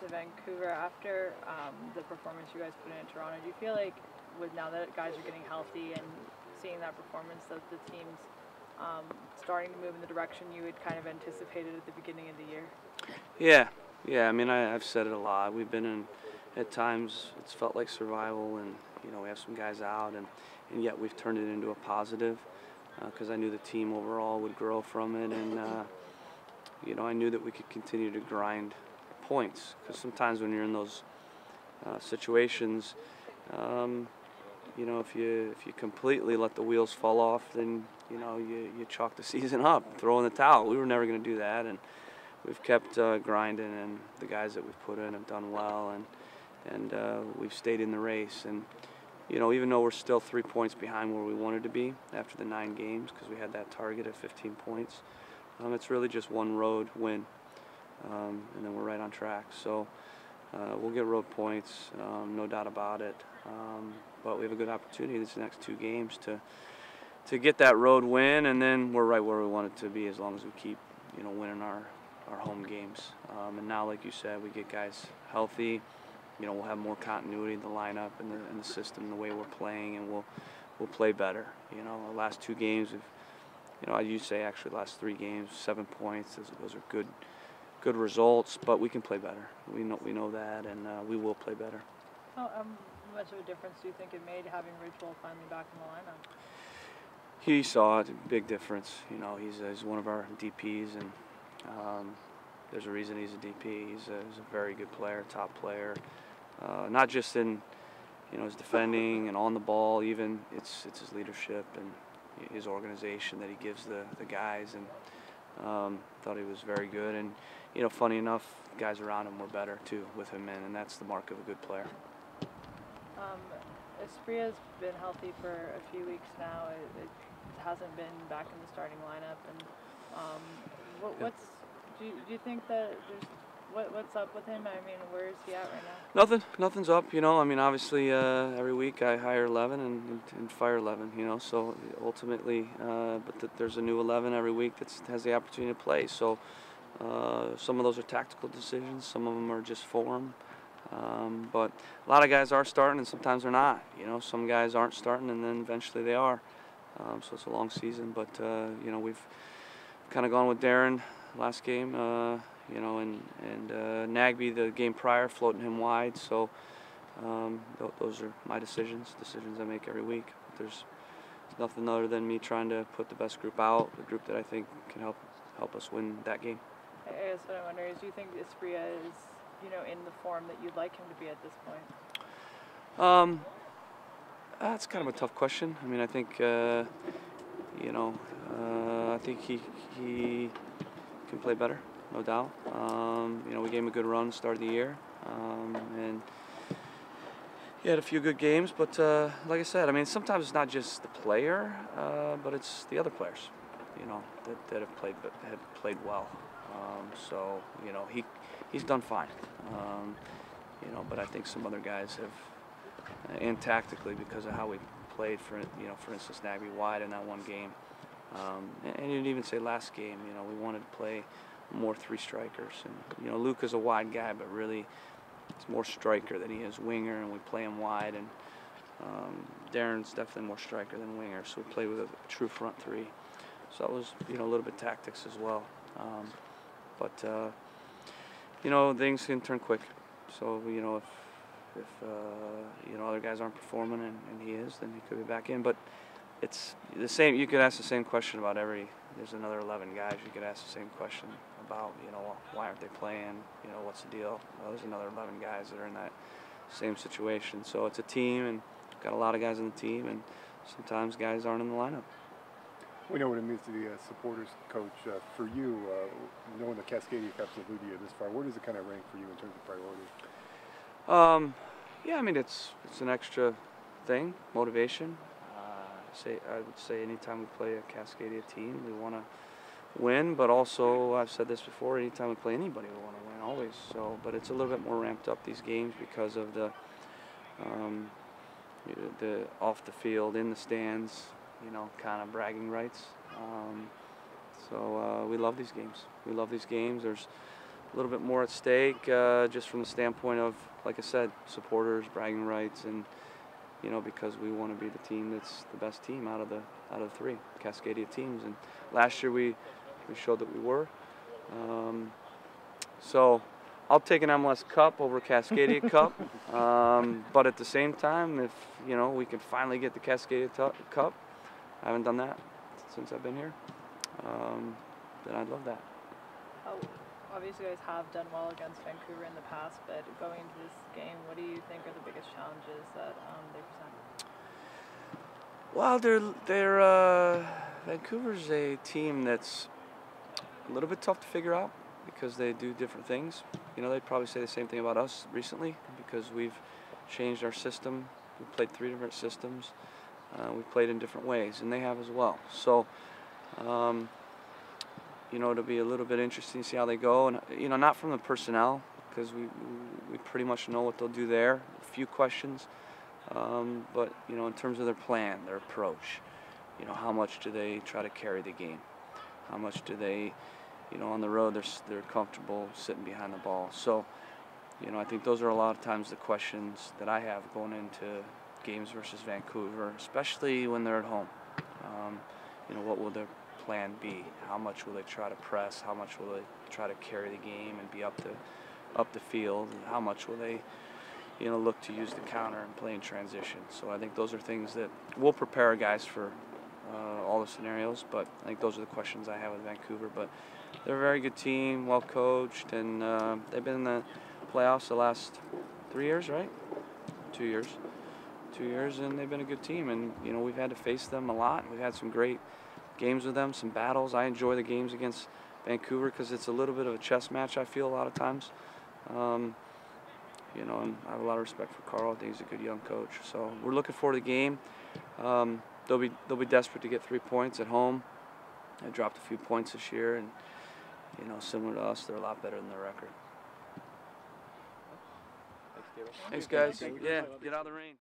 to Vancouver after the performance you guys put in Toronto. Do you feel like, with now that guys are getting healthy and seeing that performance, that the team's starting to move in the direction you had kind of anticipated at the beginning of the year? Yeah. I mean, I've said it a lot. We've been in, at times, it's felt like survival, and we have some guys out, and yet we've turned it into a positive because I knew the team overall would grow from it, and I knew that we could continue to grind points, because sometimes when you're in those situations, if you completely let the wheels fall off, then you chalk the season up, throw in the towel. We were never going to do that, and we've kept grinding, and the guys that we've put in have done well, and we've stayed in the race. And even though we're still 3 points behind where we wanted to be after the 9 games, because we had that target of 15 points, it's really just one road win, and then we're right on track. So we'll get road points, no doubt about it. But we have a good opportunity these next 2 games to get that road win, and then we're right where we want it to be as long as we keep winning our home games. And now, like you said, we get guys healthy. We'll have more continuity in the lineup and the system, the way we're playing, and we'll play better. The last 2 games, I'd say actually the last 3 games, 7 points. Those are good results, but we can play better. We know that, and we will play better. How much of a difference do you think it made having Ridgewell finally back in the lineup? He saw it, big difference. He's one of our DPs, and there's a reason he's a DP. He's a very good player, top player. Not just in his defending and on the ball, even it's his leadership and his organization that he gives the guys, and thought he was very good. And funny enough, guys around him were better too with him in, and that's the mark of a good player. Espria's been healthy for a few weeks now. It hasn't been back in the starting lineup, and do you think that what's up with him? I mean, where is he at right now? Nothing's up. I mean, obviously every week I hire 11 and fire 11. So ultimately, but there's a new 11 every week that has the opportunity to play. So some of those are tactical decisions. Some of them are just form. But a lot of guys are starting, and sometimes they're not. Some guys aren't starting, and then eventually they are. So it's a long season, but we've kind of gone with Darren last game, and Nagby the game prior, floating him wide. So those are my decisions I make every week. There's nothing other than me trying to put the best group out, the group that I think can help us win that game. I guess what I wonder is, do you think Espria is in the form that you'd like him to be at this point? That's kind of a tough question. I mean, I think I think he can play better, no doubt. We gave him a good run start of the year, and he had a few good games. But like I said, I mean, sometimes it's not just the player, but it's the other players, that have played well. So he's done fine. But I think some other guys have, and tactically, because of how we played, for instance, Nagby wide in that one game. And you'd even say last game, we wanted to play more 3 strikers. And, Luke is a wide guy, but really it's more striker than he is winger, and we play him wide. And Darren's definitely more striker than winger, so we played with a true front 3. So it was, a little bit tactics as well. But things can turn quick. So, if other guys aren't performing and he is, then he could be back in. But it's the same. You could ask the same question about there's another 11 guys. You could ask the same question about, why aren't they playing? What's the deal? Well, there's another 11 guys that are in that same situation. So it's a team, and got a lot of guys on the team, and sometimes guys aren't in the lineup. We know what it means to be a supporters coach. For you, knowing the Cascadia Cup's eluded you this far, where does it kind of rank for you in terms of priority? Yeah, I mean, it's an extra thing, motivation. I would say anytime we play a Cascadia team, we want to win, but also, I've said this before, anytime we play anybody, we want to win, always. So, but it's a little bit more ramped up these games because of the off the field, in the stands, kind of bragging rights. So we love these games. There's a little bit more at stake, just from the standpoint of, like I said, supporters, bragging rights, and because we want to be the team that's the best team out of the three Cascadia teams. And last year we showed that we were. So I'll take an MLS Cup over Cascadia Cup, but at the same time, if we can finally get the Cascadia Cup, I haven't done that since I've been here, then I'd love that. Obviously, you guys have done well against Vancouver in the past, but going into this game, what do you think are the biggest challenges that they present? Well, Vancouver's a team that's a little bit tough to figure out because they do different things. They'd probably say the same thing about us recently because we've changed our system. We've played 3 different systems. We've played in different ways, and they have as well. So, it'll be a little bit interesting to see how they go. And, not from the personnel, because we pretty much know what they'll do there. A few questions. But, in terms of their plan, their approach, how much do they try to carry the game? How much do they, on the road, they're comfortable sitting behind the ball. So, I think those are a lot of times the questions that I have going into games versus Vancouver, especially when they're at home. What will their plan be? How much will they try to press? How much will they try to carry the game and be up the field? And how much will they, look to use the counter and play in transition? So I think those are things that we'll prepare our guys for all the scenarios. But I think those are the questions I have with Vancouver. But they're a very good team, well coached, and they've been in the playoffs the last 3 years, right? 2 years. 2 years, and they've been a good team. And we've had to face them a lot. We've had some great games with them, some battles. I enjoy the games against Vancouver because it's a little bit of a chess match, I feel, a lot of times. And I have a lot of respect for Carl. I think he's a good young coach. So we're looking forward to the game. They'll be desperate to get 3 points at home. They dropped a few points this year, and similar to us, they're a lot better than their record. Thanks, guys. Yeah, get out of the rain.